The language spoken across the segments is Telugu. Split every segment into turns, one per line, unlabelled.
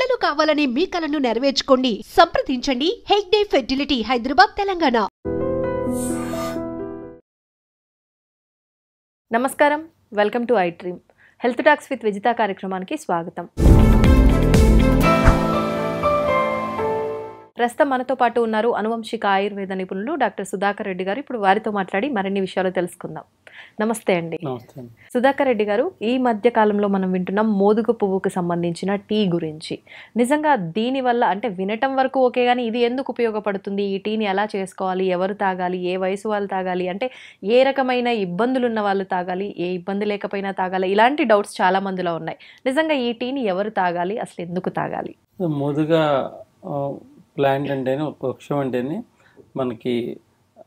పిల్లలు కావాలని మీ కలను నెరవేర్చుకోండి. సంప్రదించండి హెగ్డే ఫెర్టిలిటీ, హైదరాబాద్, తెలంగాణ.
నమస్కారం, welcome to I dream. Health talks with Vijitha కార్యక్రమానికి స్వాగతం. ప్రస్తుతం మనతో పాటు ఉన్నారు అనువంశిక ఆయుర్వేద నిపుణులు డాక్టర్ సుధాకర్ రెడ్డి గారు. ఇప్పుడు వారితో మాట్లాడి మరిన్ని విషయాలు తెలుసుకుందాం. నమస్తే అండి. సుధాకర్ రెడ్డి గారు, ఈ మధ్య కాలంలో మనం వింటున్నాం మోదుగ పువ్వుకు సంబంధించిన టీ గురించి. నిజంగా దీనివల్ల అంటే వినటం వరకు ఓకే, కానీ ఇది ఎందుకు ఉపయోగపడుతుంది, ఈ టీని ఎలా చేసుకోవాలి, ఎవరు తాగాలి, ఏ వయసు వాళ్ళు తాగాలి, అంటే ఏ రకమైన ఇబ్బందులు ఉన్న వాళ్ళు తాగాలి, ఏ ఇబ్బంది లేకపోయినా తాగాలి, ఇలాంటి డౌట్స్ చాలా మందిలో ఉన్నాయి. నిజంగా ఈ టీని ఎవరు తాగాలి, అసలు ఎందుకు తాగాలి?
మోదుగా ప్లాంట్ అంటేనే, వృక్షం అంటేనే మనకి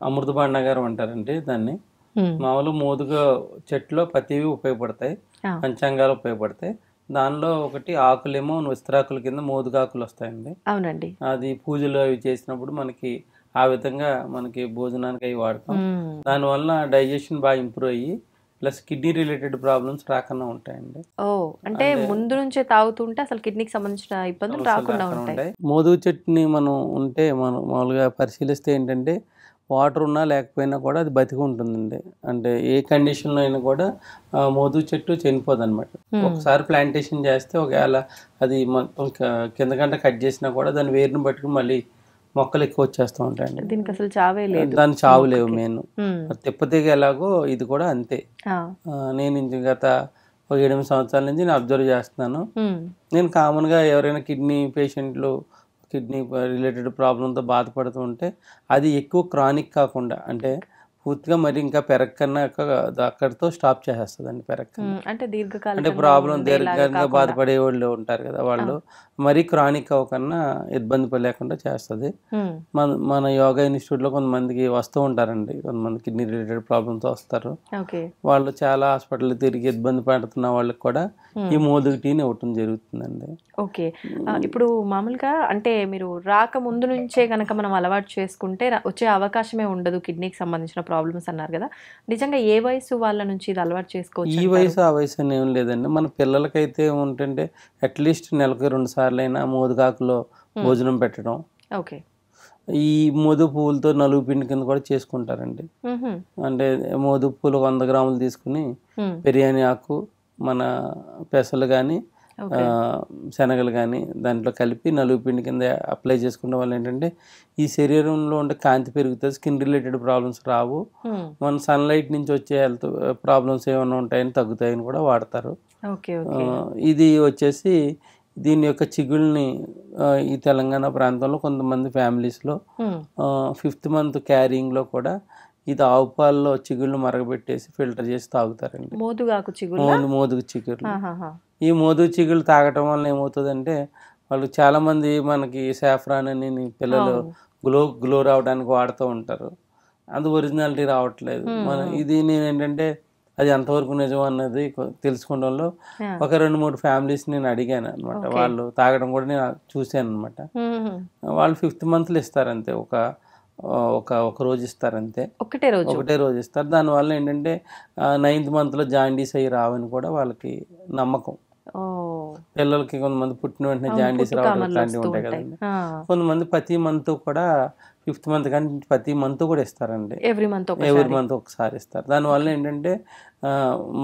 అమృత భాండాగారం అంటారండి దాన్ని. మామూలు మోదుగా చెట్లో ప్రతివి ఉపయోగపడతాయి, పంచాంగాలు ఉపయోగపడతాయి. దానిలో ఒకటి ఆకులేమో విస్తరాకుల కింద మోదుగాకులు వస్తాయండి.
అవునండి.
అది పూజలు అవి చేసినప్పుడు మనకి ఆ విధంగా మనకి భోజనానికి అవి వాడతాం. దానివల్ల డైజెషన్ బాగా ఇంప్రూవ్ అయ్యి ప్లస్ కిడ్నీ రిలేటెడ్ ప్రాబ్లమ్స్ రాకుండా ఉంటాయండి.
అంటే ముందు నుంచే తాగుతుంటే అసలు కిడ్నీకి సంబంధించిన ఇబ్బందులు రాకుండా ఉంటాయి.
మోదుగు చెట్టుని మనం మామూలుగా పరిశీలిస్తే ఏంటంటే వాటర్ ఉన్నా లేకపోయినా కూడా అది బతికి ఉంటుందండి. అంటే ఏ కండిషన్లో అయినా కూడా మోదుగు చెట్టు చనిపోదు అనమాట. ఒకసారి ప్లాంటేషన్ చేస్తే ఒకవేళ అది మొత్తం కిందకంట కట్ చేసినా కూడా దాని వేరుని పట్టుకుని మళ్ళీ మొక్కలు ఎక్కువ వచ్చేస్తూ ఉంటాయండి.
దీనికి అసలు చావే లేదు,
దాని చావు లేవు. మెయిన్ తిప్పతీగ ఎలాగో ఇది కూడా అంతే. నేను గత 7 సంవత్సరాల నుంచి నేను అబ్జర్వ్ చేస్తున్నాను. నేను కామన్గా ఎవరైనా కిడ్నీ పేషెంట్లు కిడ్నీ రిలేటెడ్ ప్రాబ్లంతో బాధపడుతూ ఉంటే అది ఎక్కువ క్రానిక్ కాకుండా అంటే పూర్తిగా మరి ఇంకా పెరగకన్నా అక్కడితో స్టాప్ చేసేస్తుందండి. పెరగకన్నా
అంటే దీర్ఘకాలం
అంటే ప్రాబ్లం దీర్ఘంగా బాధపడే వాళ్ళు ఉంటారు కదా, వాళ్ళు మరీ క్రానిక్ అవ్వకన్నా ఇబ్బంది లేకుండా చేస్తుంది. మన యోగా ఇన్స్టిట్యూట్లో కొంతమందికి వస్తూ ఉంటారండి, కొంతమంది కిడ్నీ రిలేటెడ్ ప్రాబ్లంతో వస్తారు. వాళ్ళు చాలా హాస్పిటల్ తిరిగి ఇబ్బంది పడుతున్న వాళ్ళకి కూడా ఈ మోదుగు టీని ఇవ్వటం జరుగుతుందండి.
ఓకే, ఇప్పుడు మామూలుగా అంటే మీరు రాక ముందు నుంచే కనుక మనం అలవాటు చేసుకుంటే వచ్చే అవకాశమే ఉండదు కిడ్నీకి సంబంధించిన ప్రాబ్లమ్స్ అన్నారు కదా. నిజంగా ఏ వయసు వాళ్ళ నుంచి ఇది అలవాటు చేసుకోవచ్చు?
ఈ వయసు ఆ వయసు అని ఏం లేదండి. మన పిల్లలకైతే ఏంటంటే అట్లీస్ట్ నెలకు 2 సార్లు అయినా మోదుగాకులో భోజనం పెట్టడం.
ఓకే, ఈ
మోదుగు పువ్వులతో నలుగు పిండి కింద కూడా చేసుకుంటారండి. అంటే మోదుగు పువ్వులు 100 గ్రాములు తీసుకుని బిర్యానీ ఆకు, మన పెసలు కానీ శనగలు కానీ దాంట్లో కలిపి నలుగు పిండి కింద అప్లై చేసుకునే వాళ్ళు ఏంటంటే ఈ శరీరంలో ఉండే కాంతి పెరుగుతుంది, స్కిన్ రిలేటెడ్ ప్రాబ్లమ్స్ రావు, మన సన్లైట్ నుంచి వచ్చే హెల్త్ ప్రాబ్లమ్స్ ఏమైనా ఉంటాయని తగ్గుతాయని కూడా వాడతారు. ఇది వచ్చేసి దీని యొక్క చిగుళ్ళని ఈ తెలంగాణ ప్రాంతంలో కొంతమంది ఫ్యామిలీస్లో 5th మంత్ క్యారింగ్లో కూడా ఇది ఆవు పాలలో చిగుళ్ళు మరగబెట్టేసి ఫిల్టర్ చేసి తాగుతారండి. మోదుగు చిగుళ్ళు. ఈ మోదుగు చిగుళ్ళు తాగటం వల్ల ఏమవుతుందంటే వాళ్ళు చాలామంది మనకి సాఫ్రాన్ అని పిల్లలు గ్లో రావడానికి వాడుతూ ఉంటారు, అది ఒరిజినాలిటీ రావట్లేదు. ఇది నేను ఏంటంటే అది ఎంతవరకు నిజం అన్నది తెలుసుకోవడంలో ఒక 2-3 ఫ్యామిలీస్ నేను అడిగాను అనమాట. వాళ్ళు తాగడం కూడా నేను చూశాను అనమాట. వాళ్ళు 5th మంత్లో ఇస్తారంతే, ఒక రోజు ఇస్తారంతే, ఒకటే రోజు ఇస్తారు. దానివల్ల ఏంటంటే 9th మంత్లో జాండీస్ అయ్యి రావని కూడా వాళ్ళకి నమ్మకం. పిల్లలకి కొంతమంది పుట్టిన వెంటనే జాండీస్ రావడం ఇట్లాంటివి ఉంటాయి కదండి. కొంతమంది ప్రతి మంత్ కూడా 5th మంత్ కానీ ప్రతి మంత్ కూడా ఇస్తారండి. ఎవ్రీ మంత్ ఒకసారి ఇస్తారు. దానివల్ల ఏంటంటే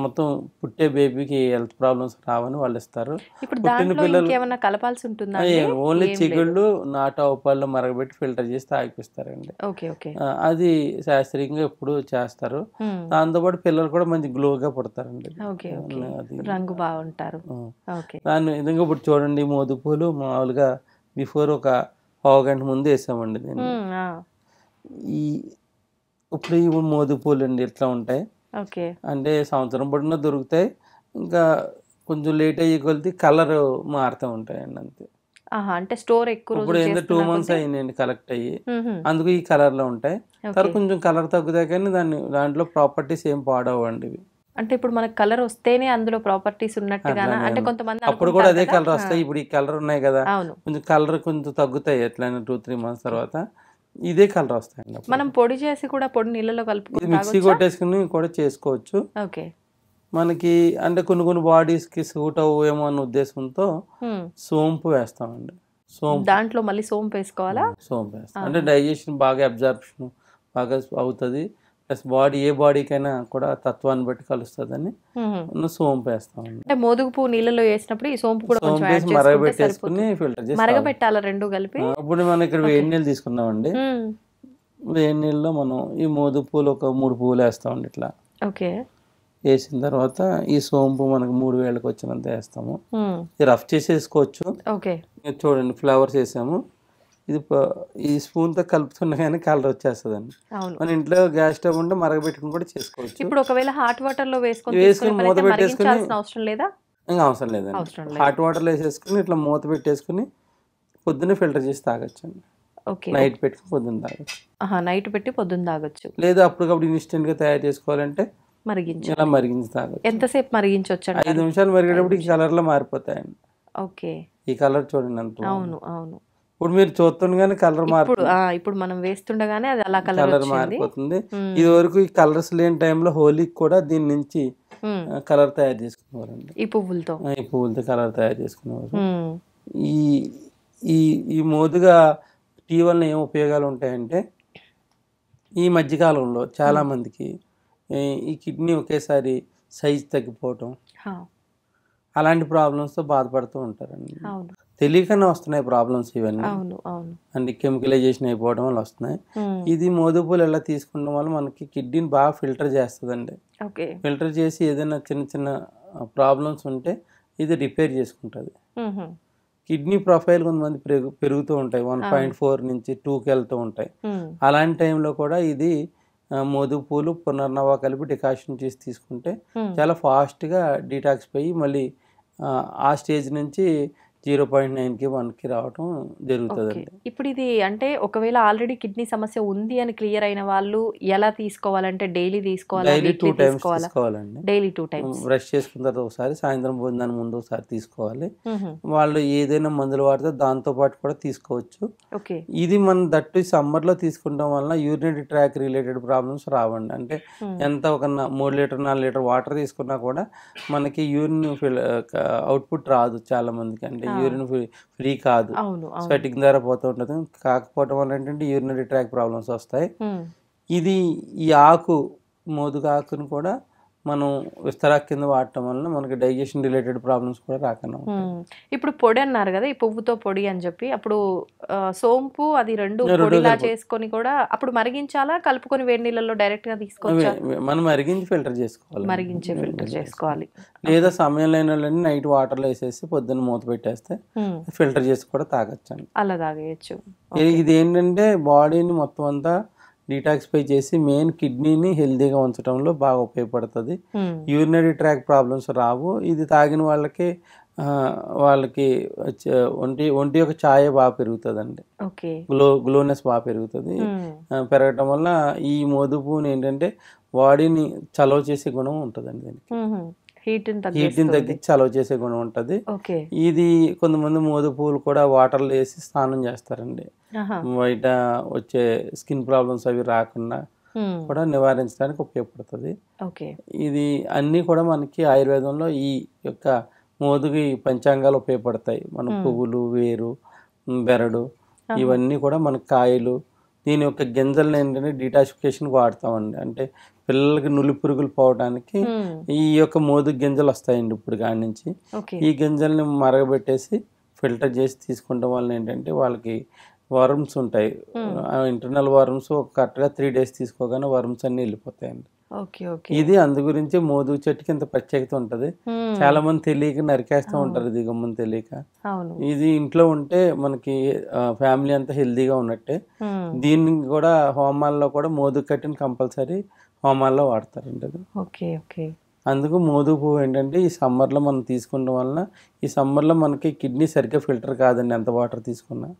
మొత్తం పుట్టే బేబీకి హెల్త్ ప్రాబ్లమ్స్ రావని వాళ్ళు ఇస్తారు. పుట్టిన పిల్లలు ఓన్లీ చిగుళ్ళు నాటు ఆవుపాల్లో మరగబెట్టి ఫిల్టర్ చేసి తాగిపిస్తారండి. అది శాస్త్రీయంగా ఎప్పుడు చేస్తారు. దాంతోపాటు పిల్లలు కూడా మంచి గ్లోగా పుడతారండి,
రంగు బాగుంటారు.
దాని విధంగా ఇప్పుడు చూడండి, మోదుగు పూలు మామూలుగా బిఫోర్ ఒక 1/2 గంట ముందు వేసామండి దీన్ని. ఇప్పుడు ఈ మోదుగు పూలు అండి ఎట్లా ఉంటాయి అంటే సంవత్సరం పొడినా దొరుకుతాయి, ఇంకా కొంచెం లేట్ అయ్యే కొలిది కలర్ మారుతూ ఉంటాయండి అంతే.
అంటే స్టోర్ ఎక్కువ
ఇప్పుడు ఏంటంటే 2 months అయ్యిందండి కలెక్ట్ అయ్యి, అందుకు ఈ కలర్ లో ఉంటాయి. తర్వాత కొంచెం కలర్ తగ్గుతాయి కానీ దాంట్లో ప్రాపర్టీస్ ఏం పాడవండి ఇవి.
అంటే ఇప్పుడు మనకు కలర్ వస్తేనే అందులో ప్రాపర్టీస్ ఉన్నట్టుగా, అంటే కొంతమంది
అప్పుడు కూడా అదే కలర్ వస్తాయి. ఇప్పుడు ఈ కలర్ ఉన్నాయి కదా, కొంచెం కలర్ కొంచెం తగ్గుతాయి ఎట్లయినా 2-3 months తర్వాత ఇదే కలర్ వస్తాయండి.
మనం పొడి చేసి కూడా పొడి నీళ్ళలో కలుపుకొని
మిక్సీ కొట్టేసుకుని కూడా చేసుకోవచ్చు. మనకి అంటే కొన్ని బాడీస్కి సూట్ అవ్వేమో అన్న ఉద్దేశంతో సోంపు వేస్తామండి. సోంపు
దాంట్లో మళ్ళీ సోంపు వేసుకోవాలా?
సోంపు వేస్తాం అంటే డైజెషన్ బాగా అబ్జార్ప్షన్ బాగా అవుతుంది, ప్లస్ ఏ బాడీకైనా కూడా తత్వాన్ని బట్టి కలుస్తుందని సోంపు వేస్తామండి.
అంటే మోదుగు పువ్వు నీళ్ళలో వేసినప్పుడు ఈ సోంపు కూడా కొంచెం యాడ్ చేసుకుంటే
మరగబెట్టేసుకుని ఫిల్టర్ చేసి
మరగబెట్టాలా రెండు కలిపి?
ఇప్పుడు మనం ఇక్కడ వేడి నీళ్ళు తీసుకున్నామండి. వేడి నీళ్ళలో మనం ఈ మోదుగు పూలు ఒక 3 పువ్వులు వేస్తామండి. ఇట్లా
ఓకే
వేసిన తర్వాత ఈ సోంపు మనకు 3 వేళ్ళకి వచ్చినంత వేస్తాము. ఇది రఫ్ చేసేసుకోవచ్చు.
ఓకే
చూడండి ఫ్లవర్స్ వేసాము. ఇది ఈ స్పూన్తో కలుపుతున్నా కానీ కలర్ వచ్చేస్తుందండి. మన ఇంట్లో గ్యాస్ స్టవ్ ఉంటే మరగబెట్టుకుని కూడా చేసుకోవచ్చు.
ఇప్పుడు ఒకవేళ హాట్ వాటర్ లో వేసుకొని
మూత పెట్టేసుకుని
అవసరం లేదా?
ఇంకా అవసరం లేదండి. హాట్ వాటర్లో వేసేసుకుని ఇట్లా మూత పెట్టేసుకుని పొద్దున్నే ఫిల్టర్ చేసి తాగొచ్చండి. నైట్ పెట్టుకుని పొద్దున్న తాగొచ్చు.
నైట్ పెట్టి పొద్దున్న తాగొచ్చు.
లేదా అప్పటికప్పుడు ఇన్స్టెంట్గా తయారు చేసుకోవాలంటే ఇలా మరిగించి తాగొచ్చు.
ఎంతసేపు మరిగించవచ్చు?
5 నిమిషాలు మరిగేటప్పుడు ఈ కలర్లో మారిపోతాయండి.
ఓకే
ఈ కలర్ చూడండి అంత.
అవును అవును.
ఇప్పుడు మీరు చూస్తుండగానే కలర్
ఇప్పుడు మనం వేస్తుండగానే అది అలా
కలర్ మారిపోతుంది. ఇది వరకు ఈ కలర్స్ లేని టైంలో హోలీకి కూడా దీని నుంచి కలర్ తయారు చేసుకునేవారండి.
ఈ పువ్వులతో
కలర్ తయారు చేసుకునేవారు. ఈ ఈ ఈ మోదుగా టీ వలన ఏం ఉపయోగాలు ఉంటాయంటే ఈ మధ్యకాలంలో చాలా మందికి ఈ కిడ్నీ ఒకేసారి సైజ్ తగ్గిపోవటం అలాంటి ప్రాబ్లమ్స్తో బాధపడుతూ ఉంటారండి. తెలియకనే వస్తున్నాయి ప్రాబ్లమ్స్ ఇవన్నీ. అంటే కెమికలైజేషన్ అయిపోవడం వల్ల వస్తున్నాయి. ఇది మోదుపులు ఎలా తీసుకుంటాం వల్ల మనకి కిడ్నీని బాగా ఫిల్టర్ చేస్తుందండి. ఫిల్టర్ చేసి ఏదైనా చిన్న చిన్న ప్రాబ్లమ్స్ ఉంటే ఇది రిపేర్ చేసుకుంటుంది. కిడ్నీ ప్రొఫైల్ కొంతమంది పెరుగుతూ ఉంటాయి, 1.4 నుంచి 2కి వెళ్తూ ఉంటాయి. అలాంటి టైంలో కూడా ఇది మోదుగు పూలు పునర్నవ కలిపి డికాషన్ చేసి తీసుకుంటే చాలా ఫాస్ట్గా డీటాక్స్ పోయి మళ్ళీ ఆ స్టేజ్ నుంచి 0.9కి 1కి రావటం జరుగుతుందండి.
ఇప్పుడు ఇది అంటే ఒకవేళ ఆల్రెడీ కిడ్నీ సమస్య ఉంది అని క్లియర్ అయిన వాళ్ళు ఎలా తీసుకోవాలంటే డైలీ తీసుకోవాలా?
డైలీ 2 టైమ్స్ తీసుకోవాలండి.
డైలీ 2 టైమ్స్
బ్రష్ చేసుకున్న తర్వాత ఒకసారి, సాయంత్రం భోజనానికి ముందు ఒకసారి తీసుకోవాలి. వాళ్ళు ఏదైనా మందులు వాడితే దాంతో పాటు కూడా తీసుకోవచ్చు. ఇది మనం దట్టు సమ్మర్లో తీసుకుంటాం వలన యూరినరీ ట్రాక్ రిలేటెడ్ ప్రాబ్లమ్స్ రావండి. అంటే ఎంత ఒక 3 లీటర్ 4 లీటర్ వాటర్ తీసుకున్నా కూడా మనకి యూరిన్ అవుట్పుట్ రాదు చాలా మందికి. అంటే యూరిన్ ఫ్రీ కాదు, స్వెటింగ్ ద్వారా పోతూ ఉంటుంది. కాకపోవడం వల్ల ఏంటంటే యూరినరీ ట్రాక్ ప్రాబ్లమ్స్ వస్తాయి. ఇది ఈ మోదుగు ఆకును కూడా మనం విస్తరాకు కింద వాడటం వల్ల మనకి డైజెషన్ రిలేటెడ్ ప్రాబ్లమ్స్ కూడా రాకుండా.
ఇప్పుడు పొడి అన్నారు కదా, ఈ పువ్వుతో పొడి అని చెప్పి, అప్పుడు సోంపు అది రెండు పొడిలా చేసుకొని కూడా అప్పుడు మరిగించాలా, కలుపుకొని వేడి నీళ్ళలో డైరెక్ట్ గా తీసుకోవచ్చా?
మనం మరిగించి ఫిల్టర్ చేసుకోవాలి.
ఫిల్టర్ చేసుకోవాలి.
లేదా సమయం లేని వాళ్ళని నైట్ వాటర్లో వేసేసి పొద్దున్న మూత పెట్టేస్తే ఫిల్టర్ చేసి కూడా తాగొచ్చండి.
అలా తాగేయచ్చు.
ఇది ఏంటంటే బాడీని మొత్తం అంతా డీటాక్సిఫై చేసి మెయిన్ కిడ్నీని హెల్దీగా ఉంచడంలో బాగా ఉపయోగపడుతుంది. యూరినరీ ట్రాక్ ప్రాబ్లమ్స్ రావు. ఇది తాగిన వాళ్ళకి ఒంటి యొక్క ఛాయ బాగా పెరుగుతుందండి. గ్లోనెస్ బాగా పెరుగుతుంది. పెరగటం వల్ల ఈ మోదుపుని ఏంటంటే బాడీని చలవ చేసే గుణం ఉంటుందండి. దీనికి హీట్ని తగ్గించి చలవ చేసే గుణం ఉంటుంది. ఇది కొంతమంది మోదుగు పువ్వులు కూడా వాటర్లో వేసి స్నానం చేస్తారండి. బయట వచ్చే స్కిన్ ప్రాబ్లమ్స్ అవి రాకుండా కూడా నివారించడానికి ఉపయోగపడుతుంది. ఇది అన్నీ కూడా మనకి ఆయుర్వేదంలో ఈ యొక్క మోదుగు పంచాంగాలు ఉపయోగపడతాయి. మన పువ్వులు, వేరు, బెరడు ఇవన్నీ కూడా మనకి కాయలు, దీని యొక్క గింజలను ఏంటంటే డీటాక్సిఫికేషన్కి వాడతామండి. అంటే పిల్లలకి నులి పురుగులు పోవడానికి ఈ యొక్క మోదుగు గింజలు వస్తాయండి. ఇప్పుడు కాడి నుంచి ఈ గింజల్ని మరగబెట్టేసి ఫిల్టర్ చేసి తీసుకుంటాం వల్ల ఏంటంటే వాళ్ళకి వర్మ్స్ ఉంటాయి, ఇంటర్నల్ వర్మ్స్ కరెక్ట్గా 3 days తీసుకోగానే వర్మ్స్ అన్ని వెళ్ళిపోతాయండి. ఇది అందు గురించి మోదుగు చెట్టుకి ఇంత ప్రత్యేకత ఉంటుంది. చాలా మంది తెలియక నరికేస్తూ ఉంటారు, ఇది గమ్మని తెలియక. ఇది ఇంట్లో ఉంటే మనకి ఫ్యామిలీ అంతా హెల్దీగా ఉన్నట్టే. దీన్ని కూడా హోమాల్లో కూడా మోదుగు కట్టిన కంపల్సరీ హోమాల్లో వాడతారండి. అది అందుకు మోదుగు పువ్వు ఏంటంటే ఈ సమ్మర్లో మనం తీసుకుంటాం వలన ఈ సమ్మర్లో మనకి కిడ్నీ సరిగ్గా ఫిల్టర్ కాదండి ఎంత వాటర్ తీసుకున్నా.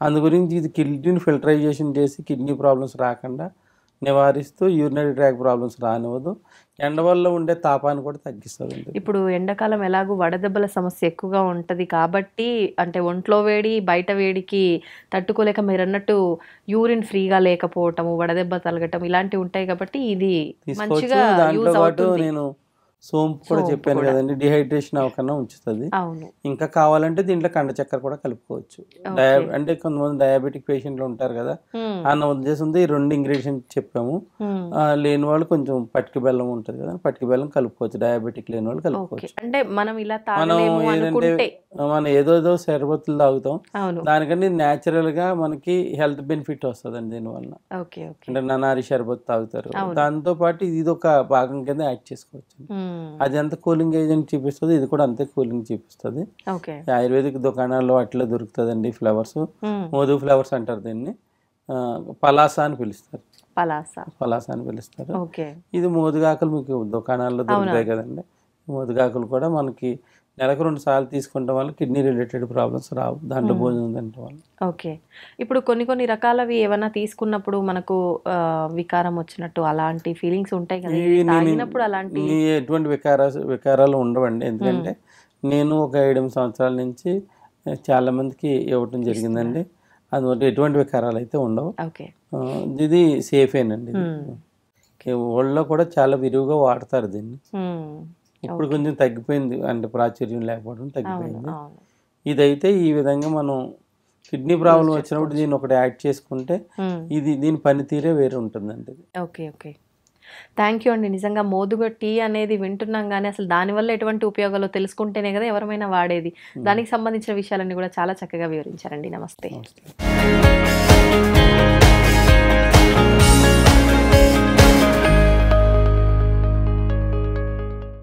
అందు గురించి ఇది కిడ్నీని ఫిల్టరైజేషన్ చేసి కిడ్నీ ప్రాబ్లమ్స్ రాకుండా నివారిస్తూ యూరినరీ ట్రాక్ ప్రాబ్లమ్స్ రానివ్వదు. ఎండ వల్ల ఉండే తాపాన్ని కూడా తగ్గిస్తుంది.
ఇప్పుడు ఎండాకాలం ఎలాగో వడదెబ్బల సమస్య ఎక్కువగా ఉంటుంది కాబట్టి, అంటే ఒంట్లో వేడి బయట వేడికి తట్టుకోలేక మీరు అన్నట్టు యూరిన్ ఫ్రీగా లేకపోవటము, వడదెబ్బ తలగటం ఇలాంటివి ఉంటాయి కాబట్టి ఇది మంచిగా యూజ్ అవుతుంది.
నేను సోంపు కూడా చెప్పాను కదండి, డిహైడ్రేషన్ అవ్వకుండా ఉంచుతుంది.
అవును.
ఇంకా కావాలంటే దీంట్లో కండ చక్కెర కూడా కలుపుకోవచ్చు. అంటే కొంతమంది డయాబెటిక్ పేషెంట్లు ఉంటారు కదా అన్న ఉద్దేశంతో ఈ 2 ఇంగ్రీడియంట్స్ చెప్పాము. లేని వాళ్ళు కొంచెం పటిక బెల్లం ఉంటుంది కదా, పటిక బెల్లం కలుపుకోవచ్చు. డయాబెటిక్ లేని వాళ్ళు కలుపుకోవచ్చు.
అంటే మనం ఇలా
మనం ఏంటంటే మనం ఏదో షర్బత్తులు తాగుతాం, దానికంటే న్యాచురల్ గా మనకి హెల్త్ బెనిఫిట్ వస్తుందండి దీనివల్ల. అంటే ననారి షర్బత్ తాగుతారు, దాంతో పాటు ఇది ఒక భాగం కింద యాడ్ చేసుకోవచ్చు. అది ఎంత కూలింగ్ ఏజెంట్ చూపిస్తుంది, ఇది కూడా అంతే కూలింగ్ చూపిస్తుంది. ఆయుర్వేదిక్ దుకాణాల్లో అట్లా దొరుకుతుందండి ఫ్లవర్స్. మోదు ఫ్లవర్స్ అంటారు దీన్ని, పలాస అని పిలుస్తారు. పలాస అని పిలుస్తారు. ఇది మోదుగాకులు మీకు దుకాణాల్లో దొరుకుతాయి కదండి. మోదుగాకులు కూడా మనకి నెలకు 2 సార్లు తీసుకుంటాం వల్ల కిడ్నీ రిలేటెడ్ ప్రాబ్లమ్స్ రావు దాంట్లో భోజనం తినడం వల్ల.
ఓకే. ఇప్పుడు కొన్ని రకాలవి ఏమైనా తీసుకున్నప్పుడు మనకు వికారం వచ్చినట్టు అలాంటి ఫీలింగ్స్ ఉంటాయి కదా, తాగినప్పుడు అలాంటి
ఎటువంటి వికారాలు ఉండవండి. ఎందుకంటే నేను ఒక 7-8 సంవత్సరాల నుంచి చాలా మందికి ఇవ్వటం జరిగిందండి. అందువల్ల ఎటువంటి వికారాలు అయితే ఉండవు. ఇది సేఫేనండి. ఒళ్ళో కూడా చాలా విరివిగా వాడతారు దీన్ని. ఇప్పుడు కొంచెం తగ్గిపోయింది, అంటే ప్రాచుర్యం లేకపోవడం తగ్గిపోయింది. ఇదైతే ఈ విధంగా మనం కిడ్నీ ప్రాబ్లం వచ్చినప్పుడు దీన్ని ఒకటి యాడ్ చేసుకుంటే దీని పనితీరే వేరే ఉంటుందండి.
ఓకే. థ్యాంక్ యూ అండి. నిజంగా మోదుగ టీ అనేది వింటున్నాం కానీ అసలు దానివల్ల ఎటువంటి ఉపయోగాలు తెలుసుకుంటేనే కదా ఎవరైనా వాడేది. దానికి సంబంధించిన విషయాలన్నీ కూడా చాలా చక్కగా వివరించారండి. నమస్తే.